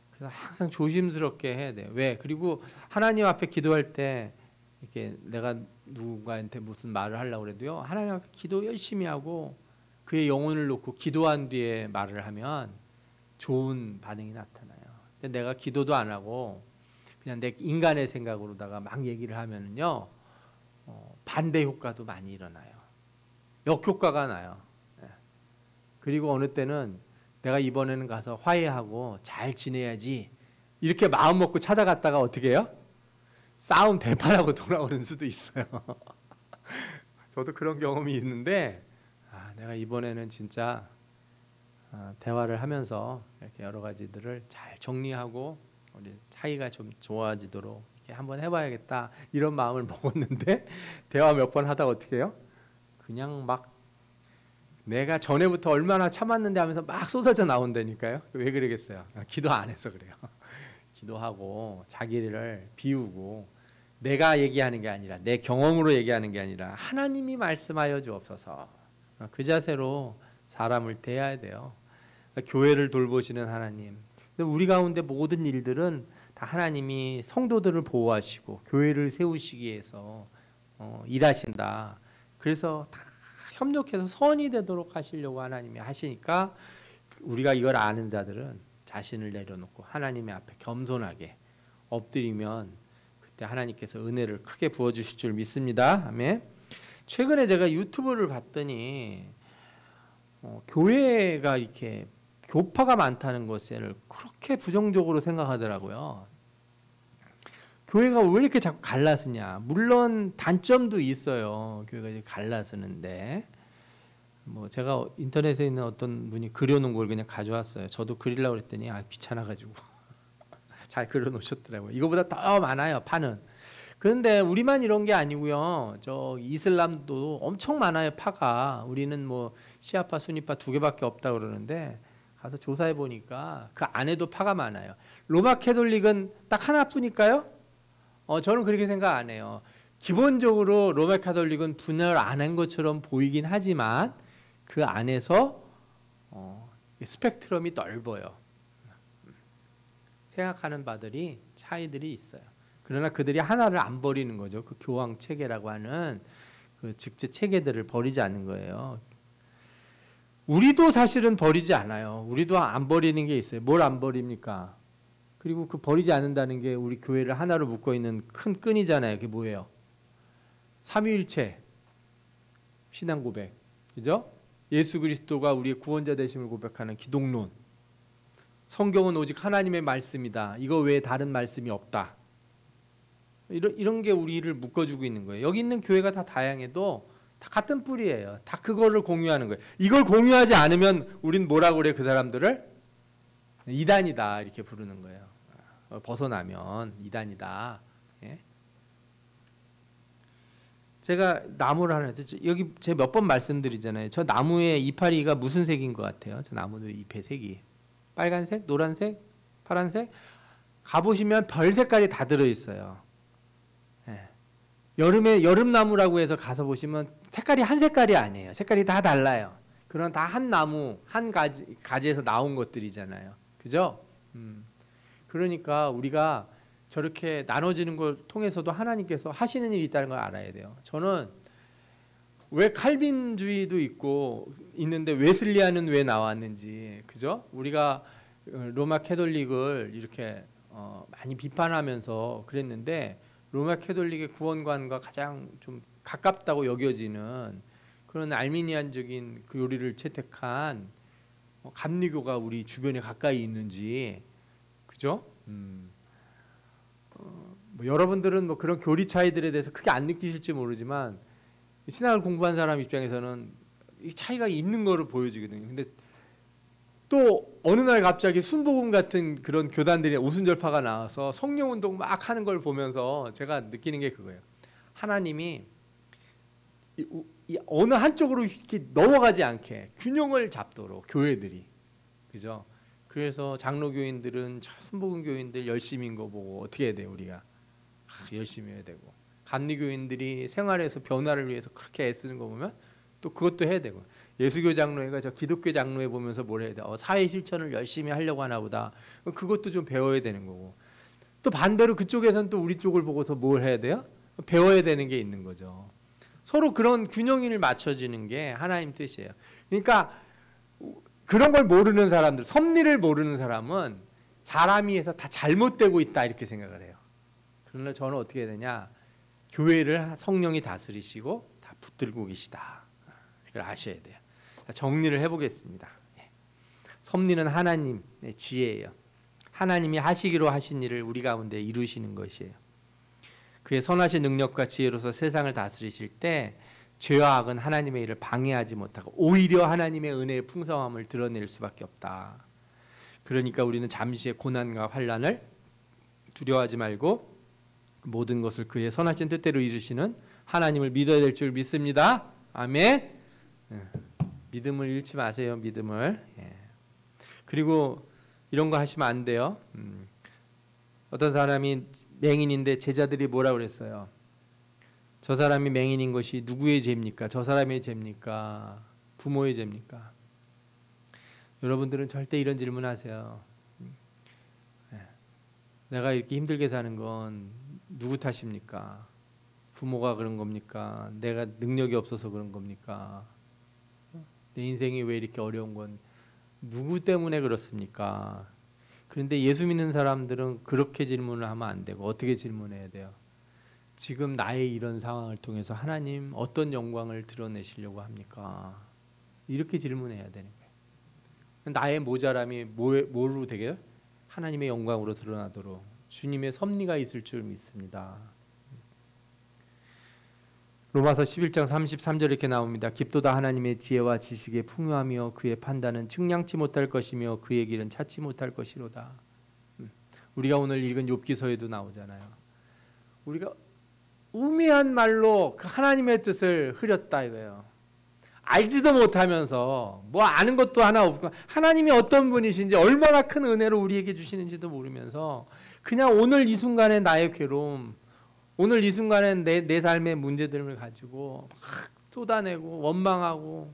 그래서 항상 조심스럽게 해야 돼요. 왜? 그리고 하나님 앞에 기도할 때 이렇게 내가 누군가한테 무슨 말을 하려고 해도요. 하나님 앞에 기도 열심히 하고 그의 영혼을 놓고 기도한 뒤에 말을 하면 좋은 반응이 나타나요. 근데 내가 기도도 안 하고 그냥 내 인간의 생각으로다가 막 얘기를 하면은요. 반대 효과도 많이 일어나요. 역효과가 나요. 그리고 어느 때는 내가 이번에는 가서 화해하고 잘 지내야지 이렇게 마음 먹고 찾아갔다가 어떻게 해요? 싸움 대판하고 돌아오는 수도 있어요. 저도 그런 경험이 있는데 내가 이번에는 진짜 대화를 하면서 이렇게 여러 가지들을 잘 정리하고 우리 사이가 좀 좋아지도록 이렇게 한번 해봐야겠다 이런 마음을 먹었는데 대화 몇 번 하다가 어떻게 해요? 그냥 막 내가 전에부터 얼마나 참았는데 하면서 막 쏟아져 나온다니까요. 왜 그러겠어요? 기도 안 해서 그래요. 기도하고 자기를 비우고 내가 얘기하는 게 아니라 내 경험으로 얘기하는 게 아니라 하나님이 말씀하여 주옵소서. 그 자세로 사람을 대해야 돼요. 교회를 돌보시는 하나님. 우리 가운데 모든 일들은 다 하나님이 성도들을 보호하시고 교회를 세우시기 위해서 일하신다. 그래서 다 협력해서 선이 되도록 하시려고 하나님이 하시니까 우리가 이걸 아는 자들은 자신을 내려놓고 하나님의 앞에 겸손하게 엎드리면 그때 하나님께서 은혜를 크게 부어주실 줄 믿습니다. 아멘. 최근에 제가 유튜브를 봤더니 교회가 이렇게 교파가 많다는 것을 그렇게 부정적으로 생각하더라고요. 교회가 왜 이렇게 자꾸 갈라서냐. 물론 단점도 있어요. 교회가 이제 갈라서는데 뭐 제가 인터넷에 있는 어떤 분이 그려놓은 걸 그냥 가져왔어요. 저도 그리려고 그랬더니 귀찮아가지고 잘 그려놓으셨더라고요. 이거보다 더 많아요, 파는. 그런데 우리만 이런 게 아니고요. 저 이슬람도 엄청 많아요, 파가. 우리는 뭐 시아파, 수니파 두 개밖에 없다 그러는데 가서 조사해 보니까 그 안에도 파가 많아요. 로마 캐톨릭은 딱 하나뿐일까요? 저는 그렇게 생각 안 해요. 기본적으로 로마 캐톨릭은 분열 안 한 것처럼 보이긴 하지만 그 안에서 스펙트럼이 넓어요. 생각하는 바들이 차이들이 있어요. 그러나 그들이 하나를 안 버리는 거죠. 그 교황 체계라고 하는 그 직제 체계들을 버리지 않는 거예요. 우리도 사실은 버리지 않아요. 우리도 안 버리는 게 있어요. 뭘 안 버립니까? 그리고 그 버리지 않는다는 게 우리 교회를 하나로 묶어 있는 큰 끈이잖아요. 그게 뭐예요? 삼위일체 신앙 고백, 그죠? 예수 그리스도가 우리의 구원자 되심을 고백하는 기독론. 성경은 오직 하나님의 말씀이다. 이거 외에 다른 말씀이 없다. 이런 게 우리를 묶어주고 있는 거예요. 여기 있는 교회가 다 다양해도 다 같은 뿌리예요. 다 그거를 공유하는 거예요. 이걸 공유하지 않으면 우린 뭐라고 그래? 그 사람들을 이단이다 이렇게 부르는 거예요. 벗어나면 이단이다. 예? 제가 나무를 하나 여기 제가 몇 번 말씀드리잖아요. 저 나무의 이파리가 무슨 색인 것 같아요? 저 나무들의 잎의 색이 빨간색, 노란색, 파란색. 가보시면 별 색깔이 다 들어있어요. 예. 여름에 여름나무라고 해서 가서 보시면 색깔이 한 색깔이 아니에요. 색깔이 다 달라요. 그런 다 한 나무, 한 가지에서 나온 것들이잖아요. 그죠? 그러니까 우리가 저렇게 나눠지는 걸 통해서도 하나님께서 하시는 일이 있다는 걸 알아야 돼요. 저는 왜 칼빈주의도 있는데 웨슬리안은 왜 나왔는지, 그죠? 우리가 로마 캐톨릭을 이렇게 많이 비판하면서 그랬는데 로마 캐톨릭의 구원관과 가장 좀 가깝다고 여겨지는 그런 알미니안적인 그 요리를 채택한 감리교가 우리 주변에 가까이 있는지, 그죠? 뭐 여러분들은 뭐 그런 교리 차이들에 대해서 크게 안 느끼실지 모르지만 신학을 공부한 사람 입장에서는 이 차이가 있는 거를 보여지거든요. 근데 또 어느 날 갑자기 순복음 같은 그런 교단들이 오순절파가 나와서 성령운동 막 하는 걸 보면서 제가 느끼는 게 그거예요. 하나님이 이 어느 한쪽으로 이렇게 넘어가지 않게 균형을 잡도록 교회들이, 그죠? 그래서 장로교인들은 순복음 교인들 열심히인 거 보고 어떻게 해야 돼요? 우리가 열심히 해야 되고, 감리교인들이 생활에서 변화를 위해서 그렇게 애쓰는 거 보면 또 그것도 해야 되고, 예수교 장로회가 저 기독교 장로회 보면서 뭘 해야 돼? 사회 실천을 열심히 하려고 하나 보다. 그것도 좀 배워야 되는 거고, 또 반대로 그쪽에서는 또 우리 쪽을 보고서 뭘 해야 돼요? 배워야 되는 게 있는 거죠. 서로 그런 균형을 맞춰지는 게 하나님 뜻이에요. 그러니까 그런 걸 모르는 사람들, 섭리를 모르는 사람은 사람이 해서 다 잘못되고 있다 이렇게 생각을 해요. 그러나 저는 어떻게 해야 되냐? 교회를 성령이 다스리시고 다 붙들고 계시다. 이걸 아셔야 돼요. 정리를 해보겠습니다. 섭리는 하나님의 지혜예요. 하나님이 하시기로 하신 일을 우리 가운데 이루시는 것이에요. 그의 선하신 능력과 지혜로서 세상을 다스리실 때 죄와 악은 하나님의 일을 방해하지 못하고 오히려 하나님의 은혜의 풍성함을 드러낼 수밖에 없다. 그러니까 우리는 잠시의 고난과 환난을 두려워하지 말고 모든 것을 그의 선하신 뜻대로 이루시는 하나님을 믿어야 될 줄 믿습니다. 아멘. 믿음을 잃지 마세요. 믿음을. 그리고 이런 거 하시면 안 돼요. 어떤 사람이 맹인인데 제자들이 뭐라 그랬어요? 저 사람이 맹인인 것이 누구의 죄입니까? 저 사람의 죄입니까? 부모의 죄입니까? 여러분들은 절대 이런 질문하세요. 내가 이렇게 힘들게 사는 건 누구 탓입니까? 부모가 그런 겁니까? 내가 능력이 없어서 그런 겁니까? 내 인생이 왜 이렇게 어려운 건 누구 때문에 그렇습니까? 그런데 예수 믿는 사람들은 그렇게 질문을 하면 안 되고 어떻게 질문해야 돼요? 지금 나의 이런 상황을 통해서 하나님 어떤 영광을 드러내시려고 합니까? 이렇게 질문해야 되는 거예요. 나의 모자람이 뭐로 되게요? 하나님의 영광으로 드러나도록 주님의 섭리가 있을 줄 믿습니다. 로마서 11장 33절 이렇게 나옵니다. 깊도다 하나님의 지혜와 지식의 풍요하며 그의 판단은 측량치 못할 것이며 그의 길은 찾지 못할 것이로다. 우리가 오늘 읽은 욥기서에도 나오잖아요. 우리가 우매한 말로 그 하나님의 뜻을 흐렸다 이거예요. 알지도 못하면서 뭐 아는 것도 하나 없고 하나님이 어떤 분이신지 얼마나 큰 은혜로 우리에게 주시는지도 모르면서 그냥 오늘 이 순간의 나의 괴로움, 오늘 이 순간에 내 삶의 문제들을 가지고 막 쏟아내고 원망하고,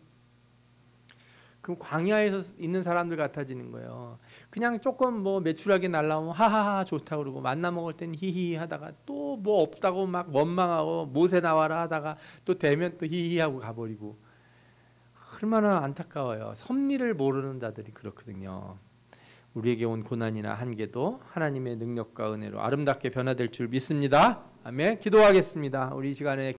그럼 광야에서 있는 사람들 같아지는 거예요. 그냥 조금 뭐 매출하게 날라오면 하하하 좋다 그러고 만나 먹을 땐 히히 하다가 또 뭐 없다고 막 원망하고 모세 나와라 하다가 또 되면 또 히히 하고 가버리고, 얼마나 안타까워요. 섭리를 모르는 자들이 그렇거든요. 우리에게 온 고난이나 한계도 하나님의 능력과 은혜로 아름답게 변화될 줄 믿습니다. 아멘. 기도하겠습니다. 우리 이 시간에